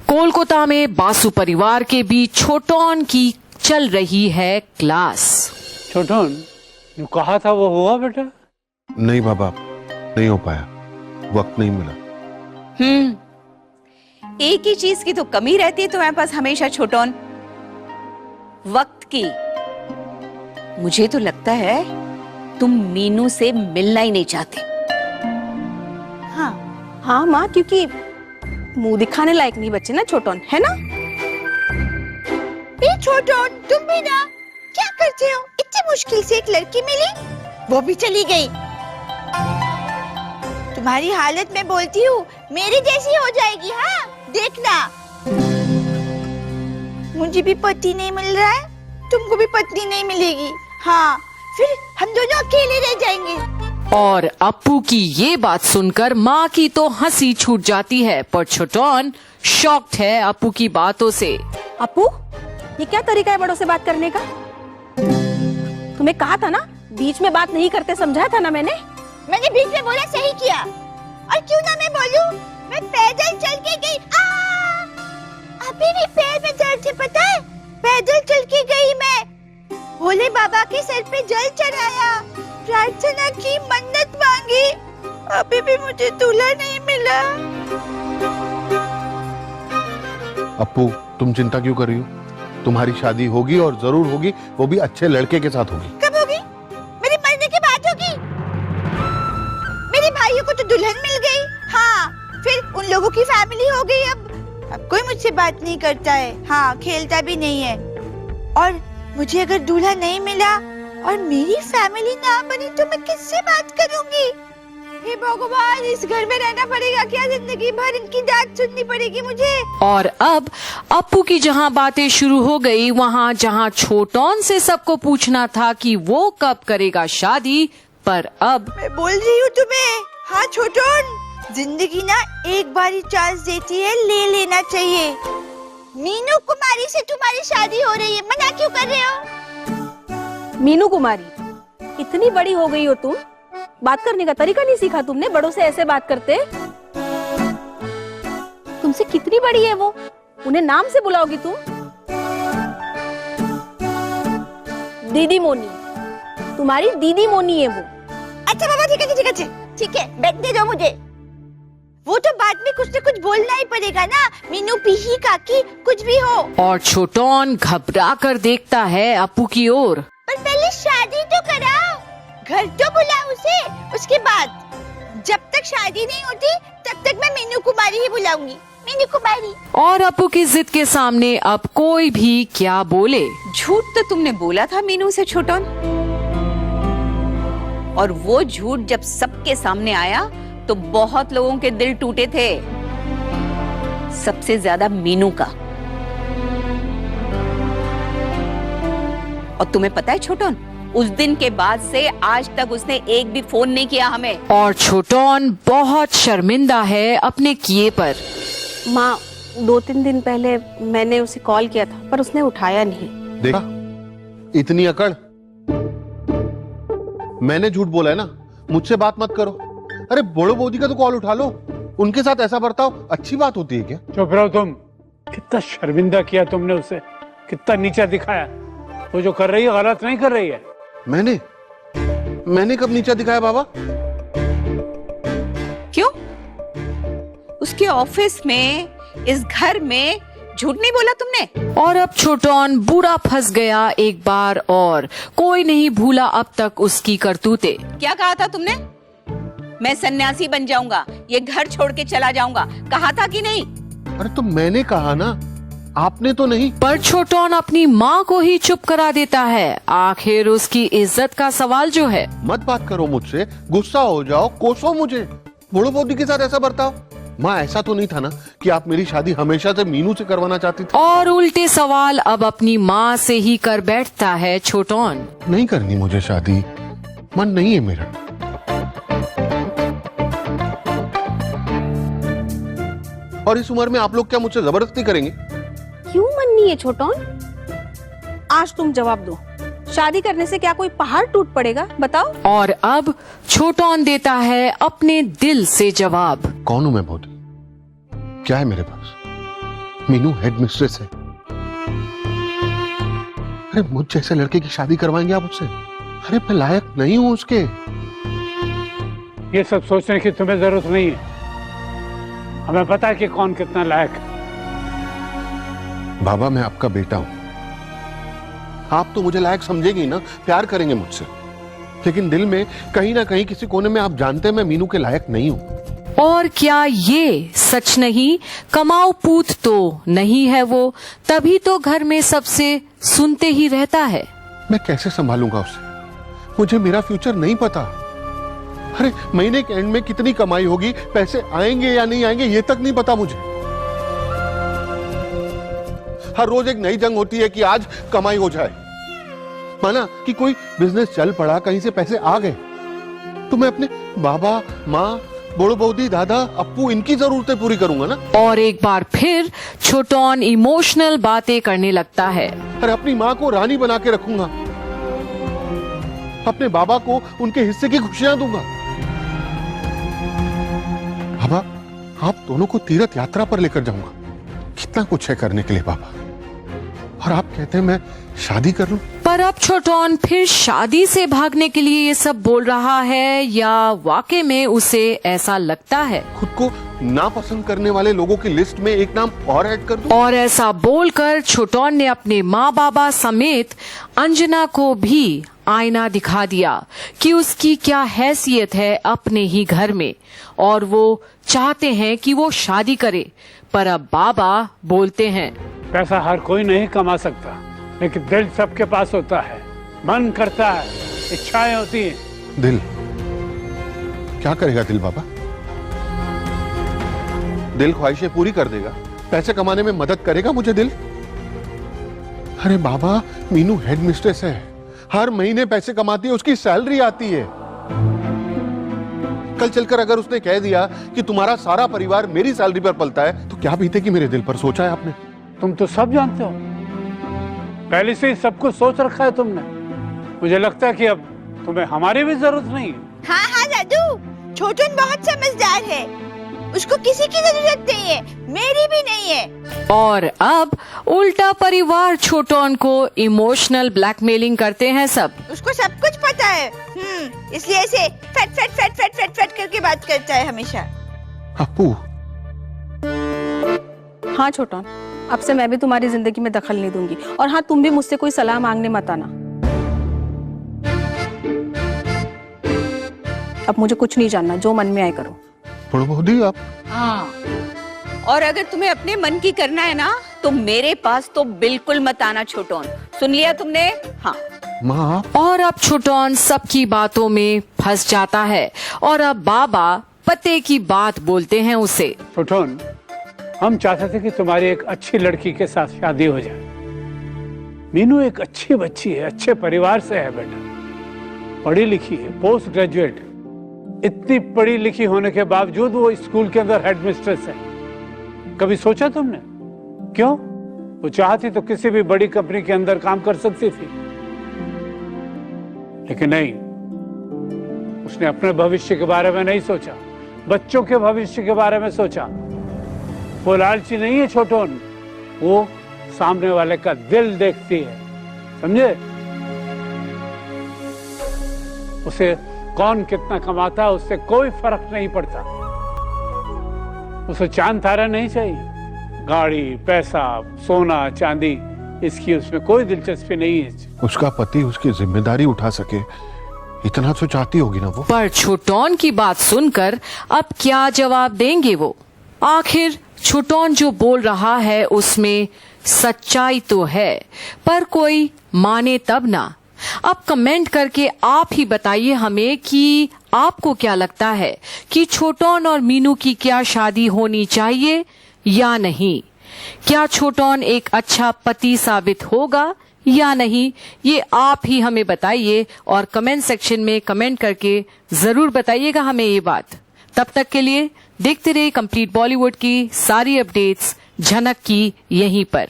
कोलकाता में बासु परिवार के बीच छोटोन की चल रही है क्लास। छोटोन, जो कहा था वो हुआ बेटा? नहीं बाबा, नहीं हो पाया, वक्त नहीं मिला। एक ही चीज की तो कमी रहती है तुम्हारे पास हमेशा छोटोन, वक्त की। मुझे तो लगता है तुम मीनू से मिलना ही नहीं चाहते। हाँ माँ, क्योंकि मुंह दिखाने लायक नहीं बच्चे ना छोटोन, है ना? छोटोन, तुम भी ना क्या करते हो? इतनी मुश्किल से एक लड़की मिली, वो भी चली गई। तुम्हारी हालत मैं बोलती हूँ मेरी जैसी हो जाएगी। हाँ देखना, मुझे भी पति नहीं मिल रहा है, तुमको भी पत्नी नहीं मिलेगी। हाँ फिर हम दोनों अकेले रह जाएंगे। और अप्पू की ये बात सुनकर माँ की तो हंसी छूट जाती है, पर छोटोन शॉक्ड है अप्पू की बातों से। अप्पू, ये क्या तरीका है बड़ों से बात करने का? तुम्हें कहा था ना बीच में बात नहीं करते, समझाया था ना मैंने बीच में बोला, सही किया। और क्यों ना मैं बोलूं, मैं पैदल चल के गई। अभी भी पैर में दर्द है, पता है? पैदल चल के गई मैं, भोले बाबा के सर पे जल चढ़ाया, प्रार्थना की, मन्नत मांगी। अभी भी मुझे दूल्हा नहीं मिला। अप्पू, तुम चिंता क्यों कर रही हो? तुम्हारी शादी होगी और जरूर होगी, वो भी अच्छे लड़के के साथ होगी। कब होगी? मेरी मरने के बाद होगी। मेरे भाइयों को तो दुल्हन मिल गई। हाँ फिर उन लोगों की फैमिली हो गई। अब कोई मुझसे बात नहीं करता है, हाँ खेलता भी नहीं है। और मुझे अगर दूल्हा नहीं मिला और मेरी फैमिली ना बनी तो मैं किससे बात करूंगी? हे भगवान, इस घर में रहना पड़ेगा क्या जिंदगी भर? इनकी डांट सुननी पड़ेगी मुझे। और अब अप्पू की जहाँ बातें शुरू हो गई, वहाँ जहाँ छोटोन से सबको पूछना था कि वो कब करेगा शादी, पर अब मैं बोल रही हूँ तुम्हें, हाँ छोटोन, जिंदगी ना एक बार ही चांस देती है, ले लेना चाहिए। मीनू कुमारी से तुम्हारी शादी हो रही है, मना क्यों कर रहे हो? मीनू कुमारी, इतनी बड़ी हो गई हो तुम, बात करने का तरीका नहीं सीखा तुमने? बड़ों से ऐसे बात करते? तुमसे कितनी बड़ी है वो, उन्हें नाम से बुलाओगी तुम? दीदी मोनी, तुम्हारी दीदी मोनी है वो। अच्छा बाबा, ठीक है ठीक है ठीक है, बैठने दो मुझे। वो तो बाद में कुछ न कुछ बोलना ही पड़ेगा ना, मीनू पीही काकी कुछ भी हो। और छोटोन घबरा कर देखता है अप्पू की ओर। पर पहले शादी तो कराओ, घर तो बुलाओ उसे। उसके बाद जब तक शादी नहीं होती तब तक मैं मीनू कुमारी ही बुलाऊंगी, मीनू कुमारी। और अप्पू की जिद के सामने अब कोई भी क्या बोले। झूठ तो तुमने बोला था मीनू से छोटोन, और वो झूठ जब सबके सामने आया तो बहुत लोगों के दिल टूटे थे, सबसे ज्यादा मीनू का। और तुम्हें पता है छोटोन, उस दिन के बाद से आज तक उसने एक भी फोन नहीं किया हमें। और छोटोन बहुत शर्मिंदा है अपने किए पर। माँ, 2-3 दिन पहले मैंने उसे कॉल किया था पर उसने उठाया नहीं। देखा, इतनी अकड़। मैंने झूठ बोला है ना, मुझसे बात मत करो। अरे बड़ो बोदी का तो कॉल उठा लो, उनके साथ ऐसा बर्ताव अच्छी बात होती है क्या? चुप रहो तुम। कितना शर्मिंदा किया तुमने उसे, कितना नीचा दिखाया। वो जो कर रही है गलत नहीं कर रही है। मैंने कब नीचा दिखाया बाबा? क्यों? उसके ऑफिस में, इस घर में झूठ नहीं बोला तुमने? और अब छोटोन बुरा फंस गया एक बार और, कोई नहीं भूला अब तक उसकी करतूतें। क्या कहा था तुमने? मैं सन्यासी बन जाऊंगा, ये घर छोड़ के चला जाऊंगा, कहा था कि नहीं? अरे तो मैंने कहा ना, आपने तो नहीं। पर छोटोन अपनी माँ को ही चुप करा देता है। आखिर उसकी इज्जत का सवाल जो है। मत बात करो मुझसे, गुस्सा हो जाओ, कोसो मुझे। बड़ो बोदी के साथ ऐसा बर्ताव? माँ, ऐसा तो नहीं था ना कि आप मेरी शादी हमेशा से मीनू से करवाना चाहती थी? और उल्टे सवाल अब अपनी माँ से ही कर बैठता है छोटोन। नहीं करनी मुझे शादी, मन नहीं है मेरा। और इस उम्र में आप लोग क्या मुझसे जबरदस्ती करेंगे? क्यों मन नहीं है छोटोन? आज तुम जवाब दो, शादी करने से क्या कोई पहाड़ टूट पड़ेगा? बताओ। और अब छोटोन देता है अपने दिल से जवाब। कौन हूं मैं भोदी? क्या है मेरे पास? मीनू हेड मिस्ट्रेस है। अरे मुझ जैसे लड़के की शादी करवाएंगे आप उससे? अरे मैं लायक नहीं हूं उसके। ये सब सोचने की तुम्हें जरूरत नहीं है। हमें पता है कि कौन कितना लायक है। बाबा मैं आपका बेटा हूं, आप तो मुझे लायक समझेंगे ना, प्यार करेंगे मुझसे, लेकिन दिल में कहीं ना कहीं किसी कोने में आप जानते हैं मैं मीनू के लायक नहीं हूं। और क्या ये सच नहीं? कमाऊ पूत तो नहीं है वो, तभी तो घर में सबसे सुनते ही रहता है। मैं कैसे संभालूंगा उसे? मुझे मेरा फ्यूचर नहीं पता। अरे महीने के एंड में कितनी कमाई होगी, पैसे आएंगे या नहीं आएंगे ये तक नहीं पता मुझे। हर रोज एक नई जंग होती है कि आज कमाई हो जाए। माना कि कोई बिजनेस चल पड़ा, कहीं से पैसे आ गए, तो मैं अपने बाबा, माँ, बड़ो बौदी, दादा, अप्पू, इनकी जरूरतें पूरी करूंगा ना। और एक बार फिर छोटोन इमोशनल बातें करने लगता है। अरे अपनी माँ को रानी बना के रखूंगा, अपने बाबा को उनके हिस्से की खुशियां दूंगा। बाबा आप दोनों को तीर्थ यात्रा पर लेकर जाऊंगा। कितना कुछ है करने के लिए बाबा, और आप कहते हैं मैं शादी कर लूं? पर अब छोटोन फिर शादी से भागने के लिए ये सब बोल रहा है या वाकई में उसे ऐसा लगता है? खुद को नापसंद करने वाले लोगों की लिस्ट में एक नाम और ऐड कर दूं? और ऐसा बोलकर छोटोन ने अपने माँ बाबा समेत अंजना को भी आईना दिखा दिया कि उसकी क्या हैसियत है अपने ही घर में, और वो चाहते हैं कि वो शादी करे। पर अब बाबा बोलते हैं, पैसा हर कोई नहीं कमा सकता, लेकिन दिल सबके पास होता है, मन करता है, इच्छाएं होती हैं। दिल क्या करेगा? दिल बाबा दिल ख्वाहिशें पूरी कर देगा, पैसे कमाने में मदद करेगा मुझे दिल? अरे बाबा मीनू हेड मिस्ट्रेस है, हर महीने पैसे कमाती है, उसकी सैलरी आती है। कल चलकर अगर उसने कह दिया कि तुम्हारा सारा परिवार मेरी सैलरी पर पलता है, तो क्या बीतेगी मेरे दिल पर? सोचा है आपने? तुम तो सब जानते हो, पहले से ही सब कुछ सोच रखा है तुमने। मुझे लगता है कि अब तुम्हें हमारी भी जरूरत नहीं है। हाँ हाँ दादू, छोटन बहुत समझदार है, उसको किसी की जरूरत नहीं है, मेरी भी नहीं है। और अब उल्टा परिवार छोटोन को इमोशनल ब्लैकमेलिंग करते हैं सब। उसको सब कुछ पता है, इसलिए ऐसे फट फट फट फट फट फट करके बात करता है हमेशा। अप्पू हाँ छोटोन, अब से मैं भी तुम्हारी जिंदगी में दखल नहीं दूंगी, और हाँ तुम भी मुझसे कोई सलाह मांगने मत आना। अब मुझे कुछ नहीं जानना, जो मन में आए करो। बड़ो बौदी आप? हाँ, और अगर तुम्हें अपने मन की करना है ना, तो मेरे पास तो बिल्कुल मत आना छोटोन, सुन लिया तुमने? हाँ माँ। और अब छोटोन सबकी बातों में फंस जाता है, और अब बाबा पते की बात बोलते हैं उसे। छोटन, हम चाहते थे कि तुम्हारी एक अच्छी लड़की के साथ शादी हो जाए। मीनू एक अच्छी बच्ची है, अच्छे परिवार से है बेटा, पढ़ी लिखी है, पोस्ट ग्रेजुएट। इतनी पढ़ी लिखी होने के बावजूद वो स्कूल के अंदर हेडमिस्ट्रेस है। कभी सोचा तुमने? क्यों? वो चाहती तो किसी भी बड़ी कंपनी के अंदर काम कर सकती थी, लेकिन नहीं, उसने अपने भविष्य के बारे में नहीं सोचा, बच्चों के भविष्य के बारे में सोचा। वो लालची नहीं है छोटोन, वो सामने वाले का दिल देखती है, समझे? उसे कौन कितना कमाता है उससे कोई फर्क नहीं पड़ता। उसे चांद तारा नहीं चाहिए, गाड़ी, पैसा, सोना, चांदी, इसकी उसमें कोई दिलचस्पी नहीं है। उसका पति उसकी जिम्मेदारी उठा सके, इतना तो चाहती होगी ना वो। पर छोटोन की बात सुनकर अब क्या जवाब देंगे वो? आखिर छोटोन जो बोल रहा है उसमें सच्चाई तो है, पर कोई माने तब ना। अब कमेंट करके आप ही बताइए हमें कि आपको क्या लगता है कि छोटोन और मीनू की क्या शादी होनी चाहिए या नहीं? क्या छोटोन एक अच्छा पति साबित होगा या नहीं, ये आप ही हमें बताइए, और कमेंट सेक्शन में कमेंट करके जरूर बताइएगा हमें ये बात। तब तक के लिए देखते रहिए कंप्लीट बॉलीवुड की सारी अपडेट्स झनक की यहीं पर।